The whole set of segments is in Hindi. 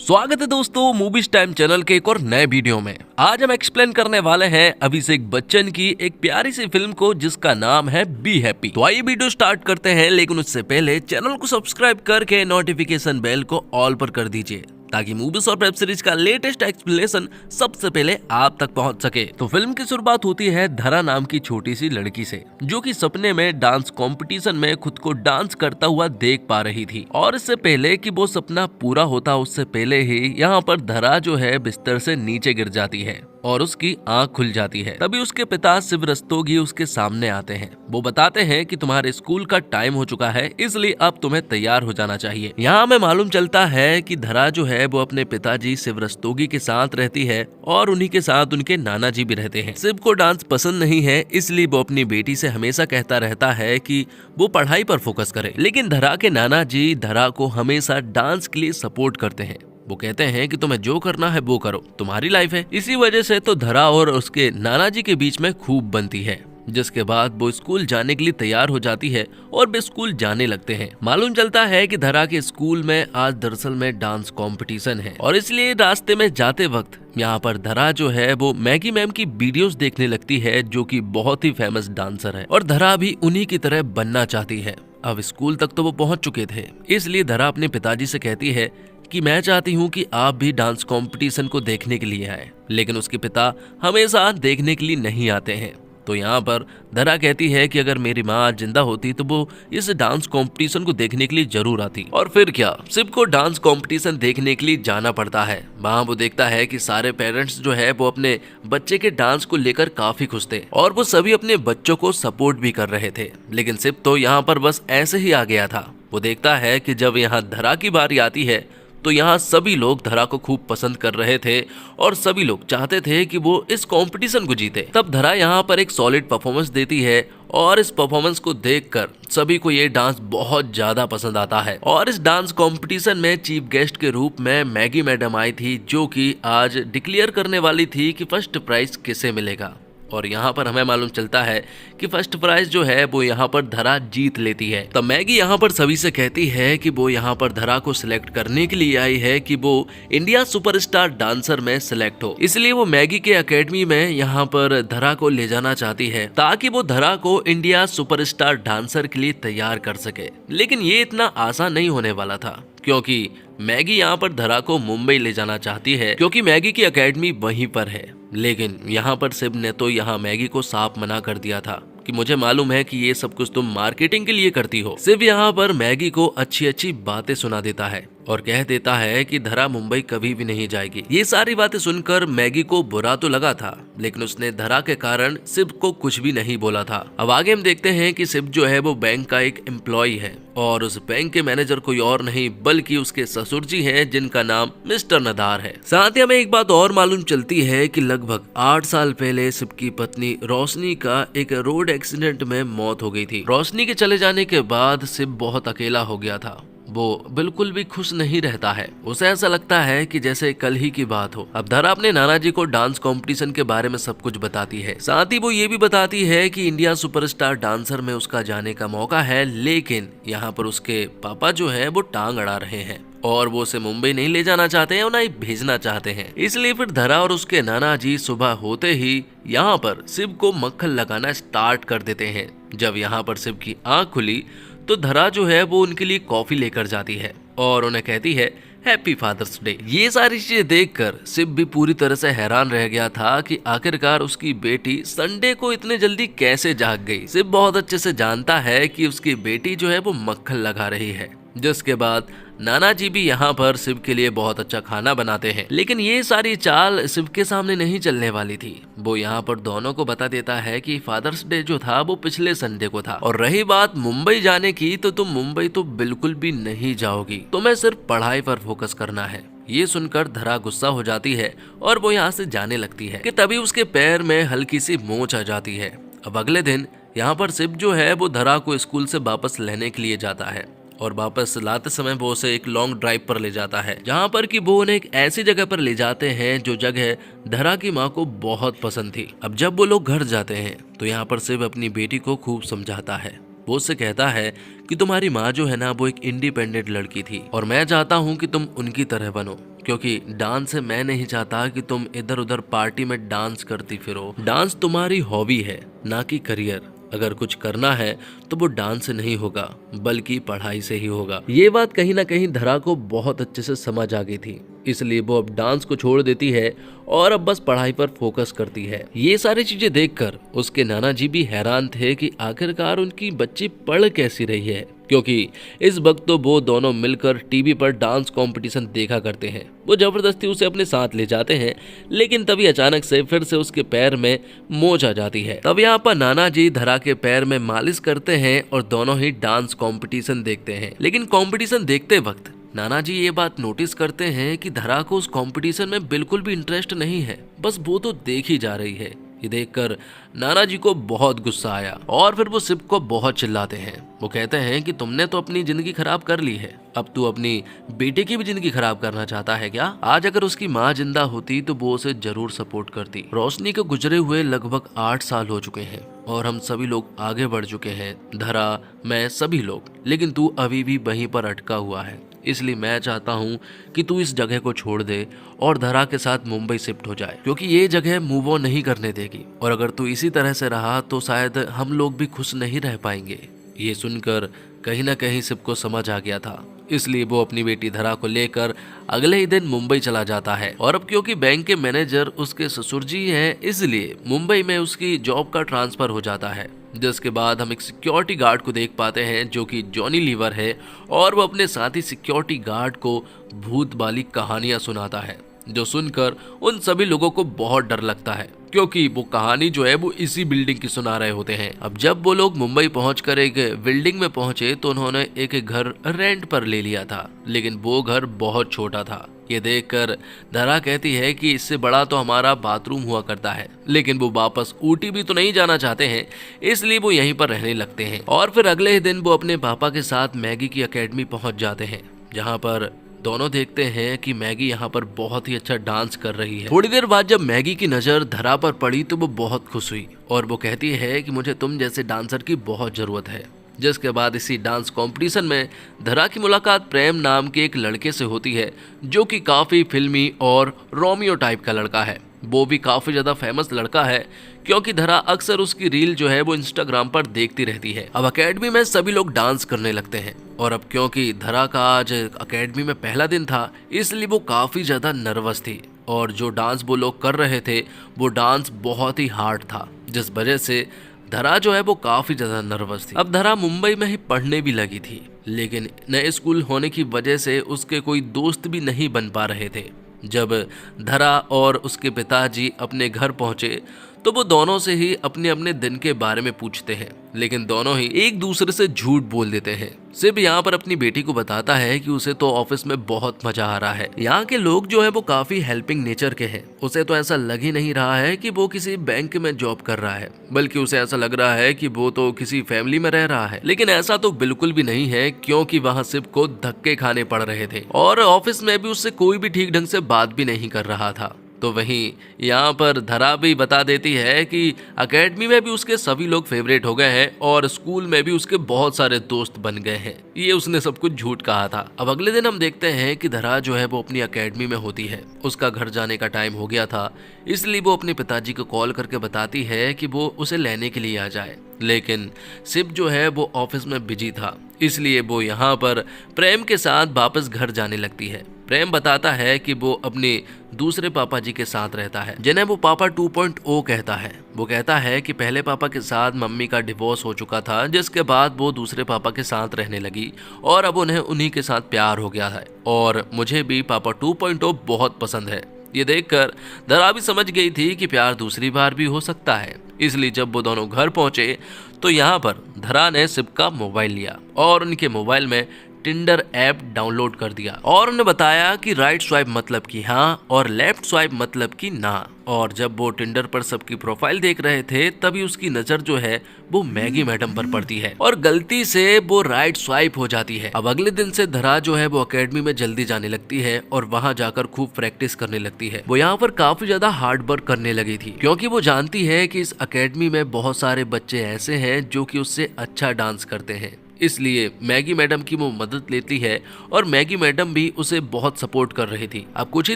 स्वागत है दोस्तों मूवीज टाइम चैनल के एक और नए वीडियो में। आज हम एक्सप्लेन करने वाले हैं अभिषेक बच्चन की एक प्यारी सी फिल्म को जिसका नाम है बी हैप्पी। तो आइए वीडियो स्टार्ट करते हैं, लेकिन उससे पहले चैनल को सब्सक्राइब करके नोटिफिकेशन बेल को ऑल पर कर दीजिए ताकि मूवीज और वेब सीरीज का लेटेस्ट एक्सप्लेनेशन सबसे पहले आप तक पहुंच सके। तो फिल्म की शुरुआत होती है धरा नाम की छोटी सी लड़की से, जो कि सपने में डांस कंपटीशन में खुद को डांस करता हुआ देख पा रही थी। और इससे पहले कि वो सपना पूरा होता उससे पहले ही यहाँ पर धरा जो है बिस्तर से नीचे गिर जाती है और उसकी आंख खुल जाती है। तभी उसके पिता शिव रस्तोगी उसके सामने आते हैं। वो बताते हैं कि तुम्हारे स्कूल का टाइम हो चुका है, इसलिए अब तुम्हें तैयार हो जाना चाहिए। यहाँ हमें मालूम चलता है कि धरा जो है वो अपने पिताजी शिव रस्तोगी के साथ रहती है और उन्हीं के साथ उनके नाना जी भी रहते हैं। शिव को डांस पसंद नहीं है, इसलिए वो अपनी बेटी से हमेशा कहता रहता है कि वो पढ़ाई पर फोकस करे। लेकिन धरा के नाना जी धरा को हमेशा डांस के लिए सपोर्ट करते हैं। वो कहते हैं कि तुम्हें जो करना है वो करो, तुम्हारी लाइफ है। इसी वजह से तो धरा और उसके नाना जी के बीच में खूब बनती है, जिसके बाद वो स्कूल जाने के लिए तैयार हो जाती है और वे स्कूल जाने लगते हैं। मालूम चलता है कि धरा के स्कूल में आज दरअसल में डांस कंपटीशन है और इसलिए रास्ते में जाते वक्त यहाँ पर धरा जो है वो मैगी मैम की वीडियोस देखने लगती है, जो कि बहुत ही फेमस डांसर है और धरा भी उन्हीं की तरह बनना चाहती है। अब स्कूल तक तो वो पहुंच चुके थे, इसलिए धरा अपने पिताजी से कहती है कि मैं चाहती हूँ कि आप भी डांस कंपटीशन को देखने के लिए आए। लेकिन उसके पिता हमेशा देखने के लिए नहीं आते हैं। तो यहाँ पर धरा कहती है कि अगर मेरी माँ जिंदा होती तो वो इस डांस कंपटीशन को देखने के लिए जरूर आती। और फिर क्या, शिव को डांस कंपटीशन देखने के लिए जाना पड़ता है। वहाँ वो देखता है कि सारे पेरेंट्स जो है वो अपने बच्चे के डांस को लेकर काफी खुश थे और वो सभी अपने बच्चों को सपोर्ट भी कर रहे थे। लेकिन शिव तो यहाँ पर बस ऐसे ही आ गया था। वो देखता है कि जब यहाँ धरा की बारी आती है तो यहाँ सभी लोग धरा को खूब पसंद कर रहे थे और सभी लोग चाहते थे कि वो इस कंपटीशन को जीते। तब धरा यहाँ पर एक सॉलिड परफॉर्मेंस देती है और इस परफॉर्मेंस को देखकर सभी को ये डांस बहुत ज्यादा पसंद आता है। और इस डांस कंपटीशन में चीफ गेस्ट के रूप में मैगी मैडम आई थी, जो कि आज डिक्लेयर करने वाली थी कि फर्स्ट प्राइज किसे मिलेगा। और यहाँ पर हमें मालूम चलता है कि फर्स्ट प्राइज जो है वो यहाँ पर धरा जीत लेती है। तब मैगी यहाँ पर सभी से कहती है कि वो यहाँ पर धरा को सिलेक्ट करने के लिए आई है कि वो इंडिया सुपरस्टार डांसर में सिलेक्ट हो। इसलिए वो मैगी के एकेडमी में यहाँ पर धरा को ले जाना चाहती है ताकि वो धरा को इंडिया सुपरस्टार डांसर के लिए तैयार कर सके। लेकिन ये इतना आसान नहीं होने वाला था, क्योंकि मैगी यहाँ पर धरा को मुंबई ले जाना चाहती है, क्योंकि मैगी की एकेडमी वहीं पर है। लेकिन यहाँ पर शिव ने तो यहाँ मैगी को साफ मना कर दिया था कि मुझे मालूम है कि ये सब कुछ तुम मार्केटिंग के लिए करती हो। शिव यहाँ पर मैगी को अच्छी अच्छी बातें सुना देता है और कह देता है कि धरा मुंबई कभी भी नहीं जाएगी। ये सारी बातें सुनकर मैगी को बुरा तो लगा था, लेकिन उसने धरा के कारण शिव को कुछ भी नहीं बोला था। अब आगे हम देखते हैं कि शिव जो है वो बैंक का एक एम्प्लॉय है और उस बैंक के मैनेजर कोई और नहीं बल्कि उसके ससुर जी हैं, जिनका नाम मिस्टर नदार है। साथ ही हमें एक बात और मालूम चलती है कि लगभग 8 साल पहले शिव की पत्नी रोशनी का एक रोड एक्सीडेंट में मौत हो गई थी। रोशनी के चले जाने के बाद शिव बहुत अकेला हो गया था। वो बिल्कुल भी खुश नहीं रहता है। उसे ऐसा लगता है कि जैसे कल ही की बात हो। अब धरा अपने नाना जी को डांस कंपटीशन के बारे में सब कुछ बताती है। साथ ही वो ये भी बताती है कि इंडिया सुपरस्टार डांसर में उसका जाने का मौका है, लेकिन यहाँ पर उसके पापा जो है वो टांग अड़ा रहे हैं और वो उसे मुंबई नहीं ले जाना चाहते हैं और ना ही भेजना चाहते हैं। इसलिए फिर धरा और उसके नाना जी सुबह होते ही यहाँ पर शिव को मक्खन लगाना स्टार्ट कर देते हैं। जब यहाँ पर शिव की आंख खुली तो धरा जो है वो उनके लिए कॉफी लेकर जाती है और उन्हें कहती है हैप्पी फादर्स डे। ये सारी चीजें देखकर शिव भी पूरी तरह से हैरान रह गया था कि आखिरकार उसकी बेटी संडे को इतने जल्दी कैसे जाग गई। शिव बहुत अच्छे से जानता है कि उसकी बेटी जो है वो मक्खन लगा रही है, जिसके बाद नाना जी भी यहाँ पर शिव के लिए बहुत अच्छा खाना बनाते हैं। लेकिन ये सारी चाल शिव के सामने नहीं चलने वाली थी। वो यहाँ पर दोनों को बता देता है कि फादर्स डे जो था वो पिछले संडे को था और रही बात मुंबई जाने की, तो तुम मुंबई तो बिल्कुल भी नहीं जाओगी, तुम्हें सिर्फ पढ़ाई पर फोकस करना है। ये सुनकर धरा गुस्सा हो जाती है और वो यहाँ से जाने लगती है कि तभी उसके पैर में हल्की सी मोच आ जाती है। अब अगले दिन यहाँ पर शिव जो है वो धरा को स्कूल से वापस लेने के लिए जाता है और वापस लाते समय वो उसे एक लॉन्ग ड्राइव पर ले जाता है, जहाँ पर कि वो उन्हें एक ऐसी जगह पर ले जाते हैं जो जगह धरा की माँ को बहुत पसंद थी। अब जब वो लोग घर जाते हैं तो यहाँ पर शिव अपनी बेटी को खूब समझाता है। वो उससे कहता है कि तुम्हारी माँ जो है ना वो एक इंडिपेंडेंट लड़की थी और मैं चाहता हूँ कि तुम उनकी तरह बनो। क्योंकि डांस से मैं नहीं चाहता कि तुम इधर उधर पार्टी में डांस करती फिरो। डांस तुम्हारी हॉबी है, ना कि करियर। अगर कुछ करना है तो वो डांस से नहीं होगा, बल्कि पढ़ाई से ही होगा। ये बात कहीं ना कहीं धरा को बहुत अच्छे से समझ आ गई थी, इसलिए वो अब डांस को छोड़ देती है और अब बस पढ़ाई पर फोकस करती है। ये सारी चीजें देखकर उसके नाना जी भी हैरान थे कि आखिरकार उनकी बच्ची पढ़ कैसी रही है, क्योंकि इस वक्त तो वो दोनों मिलकर टीवी पर डांस कंपटीशन देखा करते हैं। वो जबरदस्ती उसे अपने साथ ले जाते हैं, लेकिन तभी अचानक से फिर से उसके पैर में मोच आ जाती है। तब यहाँ पर नाना जी धरा के पैर में मालिश करते हैं और दोनों ही डांस कंपटीशन देखते हैं। लेकिन कंपटीशन देखते वक्त नाना जी ये बात नोटिस करते हैं कि धरा को उस कंपटीशन में बिल्कुल भी इंटरेस्ट नहीं है, बस वो तो देखी जा रही है। ये देखकर नाना जी को बहुत गुस्सा आया और फिर वो सिप को बहुत चिल्लाते हैं। वो कहते हैं कि तुमने तो अपनी जिंदगी खराब कर ली है, अब तू अपनी बेटे की भी जिंदगी खराब करना चाहता है क्या? आज अगर उसकी माँ जिंदा होती तो वो उसे जरूर सपोर्ट करती। रोशनी के गुजरे हुए लगभग 8 साल हो चुके हैं और हम सभी लोग आगे बढ़ चुके हैं, धरा, मैं, सभी लोग, लेकिन तू अभी भी वहीं पर अटका हुआ है। इसलिए मैं चाहता हूँ कि तू इस जगह को छोड़ दे और धरा के साथ मुंबई शिफ्ट हो जाए, क्योंकि ये जगह मूव ऑन नहीं करने देगी और अगर तू इसी तरह से रहा तो शायद हम लोग भी खुश नहीं रह पाएंगे। ये सुनकर कहीं ना कहीं सबको समझ आ गया था, इसलिए वो अपनी बेटी धरा को लेकर अगले ही दिन मुंबई चला जाता है। और अब क्योंकि बैंक के मैनेजर उसके ससुर जी हैं, इसलिए मुंबई में उसकी जॉब का ट्रांसफर हो जाता है। जिसके बाद हम एक सिक्योरिटी गार्ड को देख पाते हैं जो कि जॉनी लीवर है और वो अपने साथी सिक्योरिटी गार्ड को भूत वाली कहानियां सुनाता है, जो सुनकर उन सभी लोगों को बहुत डर लगता है, क्योंकि वो कहानी जो है वो इसी बिल्डिंग की सुना रहे होते हैं। अब जब वो लोग मुंबई पहुंचकर एक बिल्डिंग में पहुंचे तो उन्होंने एक घर रेंट पर ले लिया था, लेकिन वो घर बहुत छोटा था। ये देखकर धरा कहती है कि इससे बड़ा तो हमारा बाथरूम हुआ करता है, लेकिन वो वापस ऊटी भी तो नहीं जाना चाहते हैं, इसलिए वो यहीं पर रहने लगते हैं। और फिर अगले ही दिन वो अपने पापा के साथ मैगी की एकेडमी पहुंच जाते हैं, जहाँ पर दोनों देखते हैं कि मैगी यहाँ पर बहुत ही अच्छा डांस कर रही है। थोड़ी देर बाद जब मैगी की नजर धरा पर पड़ी तो वो बहुत खुश हुई और वो कहती है कि मुझे तुम जैसे डांसर की बहुत जरूरत है। जिसके बाद इसी डांस कंपटीशन में धरा की मुलाकात प्रेम नाम के एक लड़के से होती है, जो कि काफी फिल्मी और रोमियो टाइप का लड़का है। वो भी काफी ज्यादा फेमस लड़का है, क्योंकि धरा अक्सर उसकी रील जो है वो इंस्टाग्राम पर देखती रहती है। अब अकेडमी में सभी लोग डांस करने लगते हैं और अब क्योंकि धरा का आज अकेडमी में पहला दिन था, इसलिए वो काफी ज्यादा नर्वस थी और जो डांस वो लोग कर रहे थे वो डांस बहुत ही हार्ड था, जिस वजह से धरा जो है वो काफी ज्यादा नर्वस थी। अब धरा मुंबई में ही पढ़ने भी लगी थी, लेकिन नए स्कूल होने की वजह से उसके कोई दोस्त भी नहीं बन पा रहे थे। जब धरा और उसके पिताजी अपने घर पहुंचे तो वो दोनों से ही अपने अपने दिन के बारे में पूछते हैं, लेकिन दोनों ही एक दूसरे से झूठ बोल देते हैं। सिर्फ यहाँ पर अपनी बेटी को बताता है कि उसे तो ऑफिस में बहुत मजा आ रहा है, यहाँ के लोग जो है वो काफी हेल्पिंग नेचर के हैं। उसे तो ऐसा लग ही नहीं रहा है कि वो किसी बैंक में जॉब कर रहा है, बल्कि उसे ऐसा लग रहा है कि वो तो किसी फैमिली में रह रहा है। लेकिन ऐसा तो बिल्कुल भी नहीं है, क्योंकि वहाँ सिर्फ को धक्के खाने पड़ रहे थे और ऑफिस में भी उससे कोई भी ठीक ढंग से बात भी नहीं कर रहा था। तो वहीं यहाँ पर धरा भी बता देती है कि एकेडमी में भी उसके सभी लोग फेवरेट हो गए हैं और स्कूल में भी उसके बहुत सारे दोस्त बन गए हैं। ये उसने सब कुछ झूठ कहा था। अब अगले दिन हम देखते हैं कि धरा जो है वो अपनी एकेडमी में होती है। उसका घर जाने का टाइम हो गया था, इसलिए वो अपने पिताजी को कॉल करके बताती है कि वो उसे लेने के लिए आ जाए, लेकिन सिप जो है वो ऑफिस में बिजी था, इसलिए वो यहाँ पर प्रेम के साथ वापस घर जाने लगती है। प्रेम बताता है कि वो अपने दूसरे पापा जी के साथ रहता है, जिन्हें वो पापा 2.0 कहता है। वो कहता है कि पहले पापा के साथ मम्मी का डिवोर्स हो चुका था, जिसके बाद वो दूसरे पापा के साथ रहने लगी और अब उन्हें उन्हीं के साथ प्यार हो गया है और मुझे भी पापा 2.0 बहुत पसंद है। ये देखकर धरा भी समझ गई थी कि प्यार दूसरी बार भी हो सकता है, इसलिए जब वो दोनों घर पहुंचे तो यहाँ पर धरा ने सिप का मोबाइल लिया और उनके मोबाइल में टिंडर ऐप डाउनलोड कर दिया और उन्हें बताया कि राइट स्वाइप मतलब कि हाँ और लेफ्ट स्वाइप मतलब कि ना। और जब वो टिंडर पर सबकी प्रोफाइल देख रहे थे तभी उसकी नजर जो है वो मैगी मैडम पर पड़ती है और गलती से वो राइट स्वाइप हो जाती है। अब अगले दिन से धरा जो है वो एकेडमी में जल्दी जाने लगती है और वहाँ जाकर खूब प्रैक्टिस करने लगती है। वो यहाँ पर काफी ज्यादा हार्ड वर्क करने लगी थी, क्योंकि वो जानती है कि इस एकेडमी में बहुत सारे बच्चे ऐसे हैं जो कि उससे अच्छा डांस करते हैं, इसलिए मैगी मैडम की वो मदद लेती है और मैगी मैडम भी उसे बहुत सपोर्ट कर रही थी। अब कुछ ही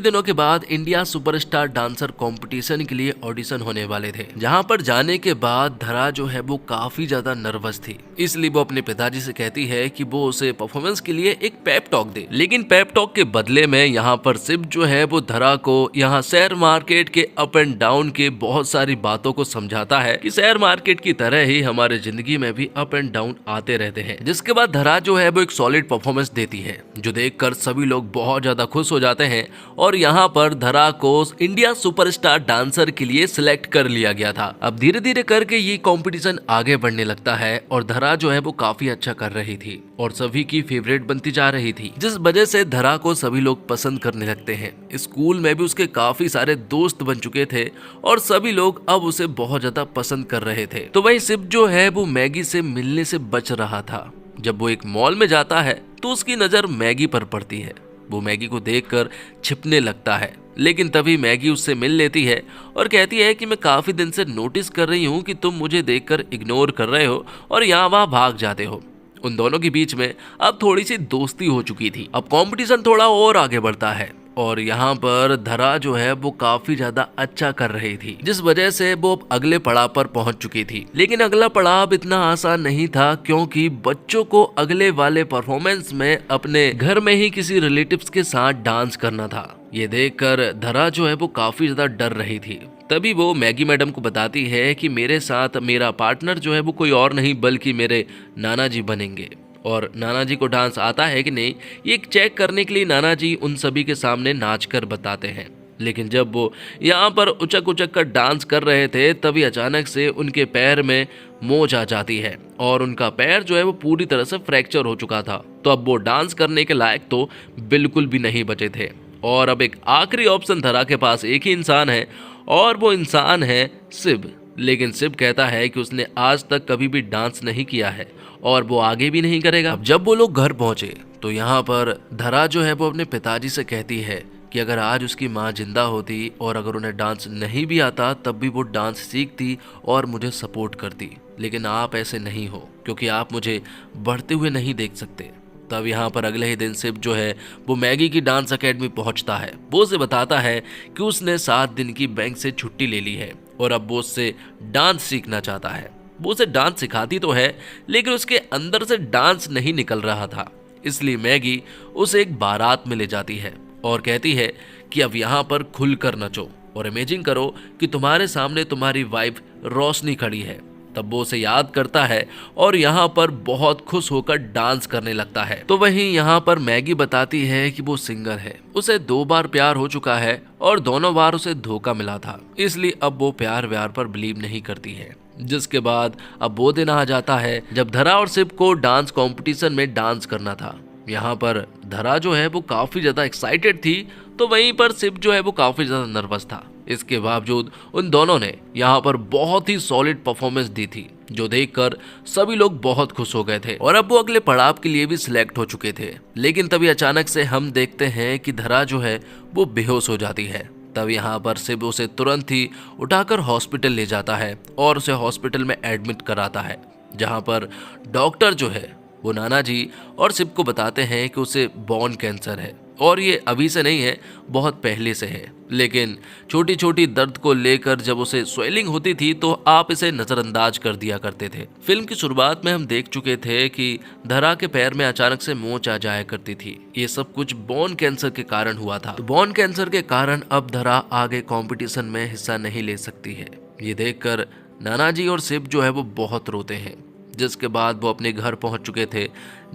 दिनों के बाद इंडिया सुपरस्टार डांसर कंपटीशन के लिए ऑडिशन होने वाले थे, जहां पर जाने के बाद धरा जो है वो काफी ज्यादा नर्वस थी। इसलिए वो अपने पिताजी से कहती है कि वो उसे परफॉर्मेंस के लिए एक पेप टॉक दे। लेकिन पेप टॉक के बदले में यहाँ पर शिव जो है वो धरा को यहाँ शेयर मार्केट के अप एंड डाउन के बहुत सारी बातों को समझाता है कि शेयर मार्केट की तरह ही हमारे जिंदगी में भी अप एंड डाउन आते रहते हैं। जिसके बाद धरा जो है वो एक सॉलिड परफॉर्मेंस देती है, जो देखकर सभी लोग बहुत ज्यादा खुश हो जाते हैं और यहाँ पर धरा को इंडिया सुपरस्टार डांसर के लिए सिलेक्ट कर लिया गया था। अब धीरे धीरे करके ये कंपटीशन आगे बढ़ने लगता है और धरा जो है वो काफी अच्छा कर रही थी और सभी की फेवरेट बनती जा रही थी, जिस वजह से धरा को सभी लोग पसंद करने लगते हैं। स्कूल में भी उसके काफी सारे दोस्त बन चुके थे और सभी लोग अब उसे बहुत ज्यादा पसंद कर रहे थे। तो वही शिव जो है वो मैगी से मिलने से बच रहा था। जब वो एक मॉल में जाता है तो उसकी नजर मैगी पर पड़ती है। वो मैगी को देखकर छिपने लगता है, लेकिन तभी मैगी उससे मिल लेती है और कहती है कि मैं काफी दिन से नोटिस कर रही हूँ कि तुम मुझे देखकर इग्नोर कर रहे हो और यहाँ वहाँ भाग जाते हो। उन दोनों के बीच में अब थोड़ी सी दोस्ती हो चुकी थी। अब कंपटीशन थोड़ा और आगे बढ़ता है और यहाँ पर धरा जो है वो काफी ज्यादा अच्छा कर रही थी, जिस वजह से वो अगले पड़ाव पर पहुंच चुकी थी। लेकिन अगला पड़ाव इतना आसान नहीं था, क्योंकि बच्चों को अगले वाले परफॉर्मेंस में अपने घर में ही किसी रिलेटिव्स के साथ डांस करना था। ये देखकर धरा जो है वो काफी ज्यादा डर रही थी। तभी वो मैगी मैडम को बताती है कि मेरे साथ मेरा पार्टनर जो है वो कोई और नहीं बल्कि मेरे नाना जी बनेंगे और नाना जी को डांस आता है कि नहीं, ये चेक करने के लिए नाना जी उन सभी के सामने नाच कर बताते हैं। लेकिन जब वो यहाँ पर उचक उचक कर डांस कर रहे थे, तभी अचानक से उनके पैर में मोच आ जाती है और उनका पैर जो है वो पूरी तरह से फ्रैक्चर हो चुका था। तो अब वो डांस करने के लायक तो बिल्कुल भी नहीं बचे थे और अब एक आखिरी ऑप्शन धरा के पास एक ही इंसान है और वो इंसान है शिव। लेकिन शिव कहता है कि उसने आज तक कभी भी डांस नहीं किया है और वो आगे भी नहीं करेगा। अब जब वो लोग घर पहुंचे तो यहाँ पर धरा जो है वो अपने पिताजी से कहती है कि अगर आज उसकी माँ जिंदा होती और अगर उन्हें डांस नहीं भी आता तब भी वो डांस सीखती और मुझे सपोर्ट करती, लेकिन आप ऐसे नहीं हो क्योंकि आप मुझे बढ़ते हुए नहीं देख सकते। तब यहाँ पर अगले ही दिन शिव जो है वो मैगी की डांस एकेडमी पहुंचता है। वो उसे बताता है कि उसने 7 दिन की बैंक से छुट्टी ले ली है और अब वो उससे डांस सीखना चाहता है। वो उसे डांस सिखाती तो है, लेकिन उसके अंदर से डांस नहीं निकल रहा था। इसलिए मैगी उसे एक बारात में ले जाती है और कहती है कि अब यहाँ पर खुलकर नचो और इमेजिन करो कि तुम्हारे सामने तुम्हारी वाइफ रोशनी खड़ी है। तब वो उसे याद करता है और यहाँ पर बहुत खुश होकर डांस करने लगता है। तो वहीं यहाँ पर मैगी बताती है कि वो सिंगल है, उसे 2 बार प्यार हो चुका है और दोनों बार उसे धोखा मिला था, इसलिए अब वो प्यार व्यार पर बिलीव नहीं करती है। जिसके बाद अब वो दिन आ जाता है जब धरा और शिव को डांस कंपटीशन में डांस करना था। यहाँ पर धरा जो है वो काफी ज्यादा एक्साइटेड थी, तो वहीं पर शिव जो है वो काफी ज्यादा नर्वस था। इसके बावजूद उन दोनों ने यहाँ पर बहुत ही सॉलिड परफॉर्मेंस दी थी, जो देखकर सभी लोग बहुत खुश हो गए थे और अब वो अगले पड़ाव के लिए भी सिलेक्ट हो चुके थे। लेकिन तभी अचानक से हम देखते हैं कि धरा जो है वो बेहोश हो जाती है। तब यहाँ पर शिव उसे तुरंत ही उठाकर हॉस्पिटल ले जाता है और उसे हॉस्पिटल में एडमिट कराता है, जहाँ पर डॉक्टर जो है वो नाना जी और शिव को बताते हैं कि उसे बोन कैंसर है और ये अभी से नहीं है, बहुत पहले से है। लेकिन छोटी छोटी दर्द को लेकर जब उसे स्वेलिंग होती थी तो आप इसे नजरअंदाज कर दिया करते थे। फिल्म की शुरुआत में हम देख चुके थे कि धरा के पैर में अचानक से मोच आ जाया करती थी। ये सब कुछ बोन कैंसर के कारण हुआ था। तो बोन कैंसर के कारण अब धरा आगे कंपटीशन में हिस्सा नहीं ले सकती है। ये देखकर नाना जी और शिव जो है वो बहुत रोते हैं। जिसके बाद वो अपने घर पहुंच चुके थे,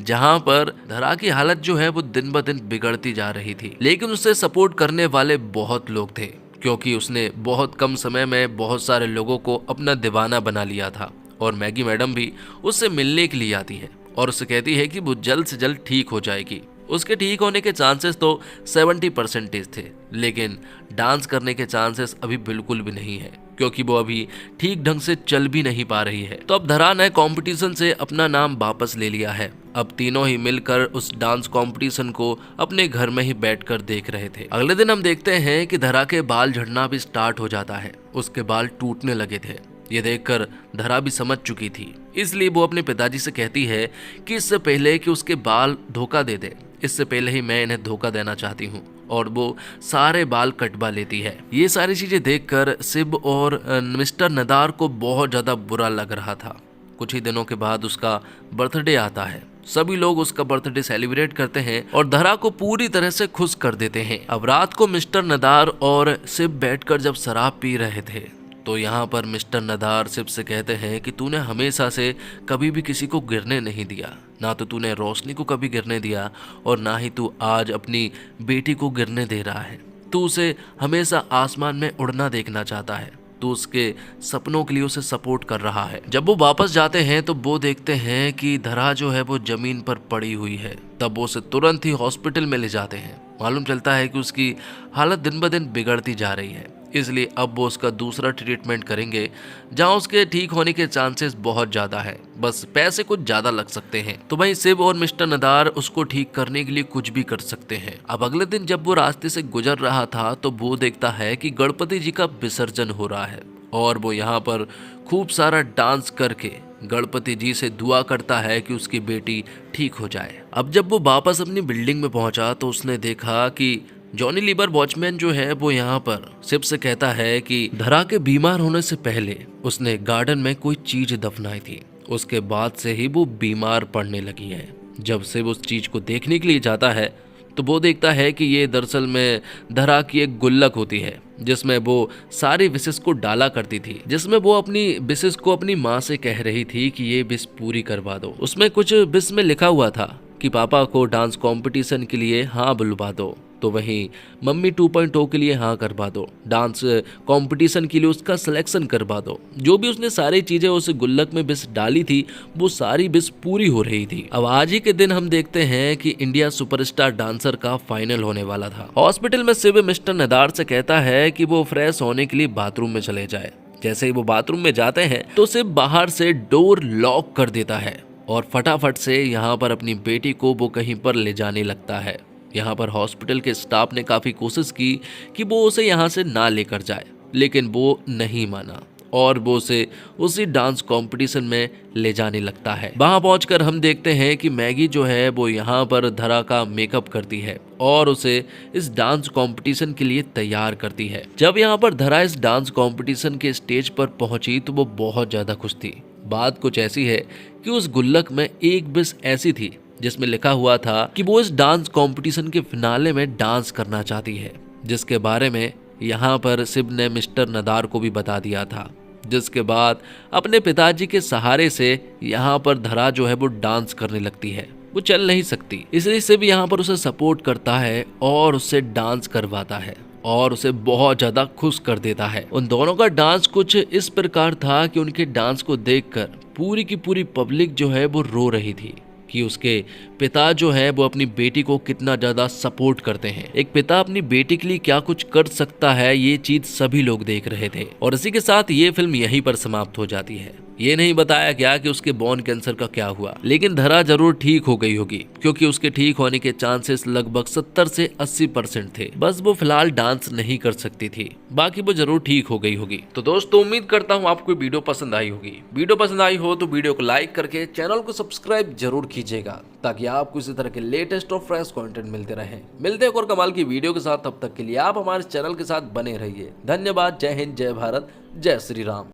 जहां पर धरा की हालत जो है वो दिन ब दिन बिगड़ती जा रही थी। लेकिन उसे सपोर्ट करने वाले बहुत लोग थे, क्योंकि उसने बहुत कम समय में बहुत सारे लोगों को अपना दीवाना बना लिया था। और मैगी मैडम भी उससे मिलने के लिए आती है और उसे कहती है कि वो जल्द से जल्द ठीक हो जाएगी। उसके ठीक होने के चांसेस तो 70% थे, लेकिन डांस करने के चांसेस अभी बिल्कुल भी नहीं है, क्योंकि वो अभी ठीक ढंग से चल भी नहीं पा रही है। तो अब धरा ने कंपटीशन से अपना नाम वापस ले लिया है। अब तीनों ही मिलकर उस डांस कंपटीशन को अपने घर में ही बैठकर देख रहे थे। अगले दिन हम देखते हैं कि धरा के बाल झड़ना भी स्टार्ट हो जाता है, उसके बाल टूटने लगे थे। ये देखकर धरा भी समझ चुकी थी, इसलिए वो अपने पिताजी से कहती है कि इससे पहले कि उसके बाल धोखा दे दे, इससे पहले ही मैं इन्हें धोखा देना चाहती हूँ, और वो सारे बाल कटवा लेती है। ये सारी चीजें देखकर शिव और मिस्टर नदार को बहुत ज्यादा बुरा लग रहा था। कुछ ही दिनों के बाद उसका बर्थडे आता है। सभी लोग उसका बर्थडे सेलिब्रेट करते हैं और धरा को पूरी तरह से खुश कर देते हैं। अब रात को मिस्टर नदार और शिव बैठकर जब शराब पी रहे थे तो यहाँ पर मिस्टर नदार शिव से कहते हैं कि तूने हमेशा से कभी भी किसी को गिरने नहीं दिया, ना तो तूने रोशनी को कभी गिरने दिया और ना ही तू आज अपनी बेटी को गिरने दे रहा है। तू उसे हमेशा आसमान में उड़ना देखना चाहता है, तो उसके सपनों के लिए उसे सपोर्ट कर रहा है। जब वो वापस जाते हैं तो वो देखते हैं कि धरा जो है वो जमीन पर पड़ी हुई है। तब वो उसे तुरंत ही हॉस्पिटल में ले जाते हैं। मालूम चलता है कि उसकी हालत दिन ब दिन बिगड़ती जा रही है, इसलिए अब वो उसका दूसरा ट्रीटमेंट करेंगे जहां उसके ठीक होने के चांसेस बहुत ज्यादा है, बस पैसे कुछ ज्यादा लग सकते हैं। तो भाई शिव और मिस्टर नदार उसको ठीक करने के लिए कुछ भी कर सकते हैं। अब अगले दिन जब वो रास्ते से गुजर रहा था तो वो देखता है कि गणपति जी का विसर्जन हो रहा है और वो यहाँ पर खूब सारा डांस करके गणपति जी से दुआ करता है कि उसकी बेटी ठीक हो जाए। अब जब वो वापस अपनी बिल्डिंग में पहुंचा तो उसने देखा कि जॉनी लीवर वॉचमैन जो है वो यहाँ पर शिव से कहता है कि धरा के बीमार होने से पहले उसने गार्डन में कोई चीज दफनाई थी, उसके बाद से ही वो बीमार पड़ने लगी है। जब शिव उस चीज को देखने के लिए जाता है तो वो देखता है कि ये दरअसल में धरा की एक गुल्लक होती है जिसमें वो सारी विशेष को डाला करती थी, जिसमें वो अपनी विशेष को अपनी माँ से कह रही थी कि ये विश पूरी करवा दो। उसमें कुछ विश में लिखा हुआ था कि पापा को डांस कंपटीशन के लिए हाँ बुलवा दो, तो वहीं मम्मी 2.0 के लिए हाँ करवा दो, डांस कंपटीशन के लिए उसका सिलेक्शन करवा दो। जो भी उसने सारी चीजें उस गुल्लक में विश डाली थी वो सारी विश पूरी हो रही थी। अब आज ही के दिन हम देखते हैं कि इंडिया सुपरस्टार डांसर का फाइनल होने वाला था। हॉस्पिटल में शिव मिस्टर नदार से कहता है कि वो फ्रेश होने के लिए बाथरूम में चले जाए। जैसे ही वो बाथरूम में जाते हैं तो शिव बाहर से डोर लॉक कर देता है और फटाफट से यहाँ पर अपनी बेटी को वो कहीं पर ले जाने लगता है। यहाँ पर हॉस्पिटल के स्टाफ ने काफी कोशिश की कि वो उसे यहाँ से ना लेकर जाए, लेकिन वो नहीं माना और वो उसे उसी डांस कंपटीशन में ले जाने लगता है। वहां पहुंचकर हम देखते हैं कि मैगी जो है वो यहाँ पर धरा का मेकअप करती है और उसे इस डांस कंपटीशन के लिए तैयार करती है। जब यहाँ पर धरा इस डांस कंपटीशन के स्टेज पर पहुंची तो वो बहुत ज्यादा खुश थी। बात कुछ ऐसी है कि उस गुल्लक में एक विश ऐसी थी जिसमें लिखा हुआ था कि वो इस डांस कंपटीशन के फिनाले में डांस करना चाहती है, जिसके बारे में यहाँ पर शिव ने मिस्टर नदार को भी बता दिया था। जिसके बाद अपने पिताजी के सहारे से यहाँ पर धरा जो है वो डांस करने लगती है। वो चल नहीं सकती, इसलिए शिव यहाँ पर उसे सपोर्ट करता है और उससे डांस करवाता है और उसे बहुत ज्यादा खुश कर देता है। उन दोनों का डांस कुछ इस प्रकार था कि उनके डांस को देखकर पूरी की पूरी पब्लिक जो है वो रो रही थी कि उसके पिता जो है वो अपनी बेटी को कितना ज्यादा सपोर्ट करते हैं। एक पिता अपनी बेटी के लिए क्या कुछ कर सकता है, ये चीज सभी लोग देख रहे थे। और इसी के साथ ये फिल्म यहीं पर समाप्त हो जाती है। ये नहीं बताया गया कि उसके बोन कैंसर का क्या हुआ, लेकिन धरा जरूर ठीक हो गई होगी क्योंकि उसके ठीक होने के चांसेस लगभग 70 से 80% थे। बस वो फिलहाल डांस नहीं कर सकती थी, बाकी वो जरूर ठीक हो गई होगी। तो दोस्तों उम्मीद करता हूँ आपको वीडियो पसंद आई होगी। वीडियो पसंद आई हो तो वीडियो को लाइक करके चैनल को सब्सक्राइब जरूर कीजिएगा ताकि आपको इसी तरह के लेटेस्ट और फ्रेश कंटेंट मिलते रहे। मिलते हैं और कमाल की वीडियो के साथ, तब तक के लिए आप हमारे चैनल के साथ बने रहिए। धन्यवाद। जय हिंद, जय भारत, जय श्री राम।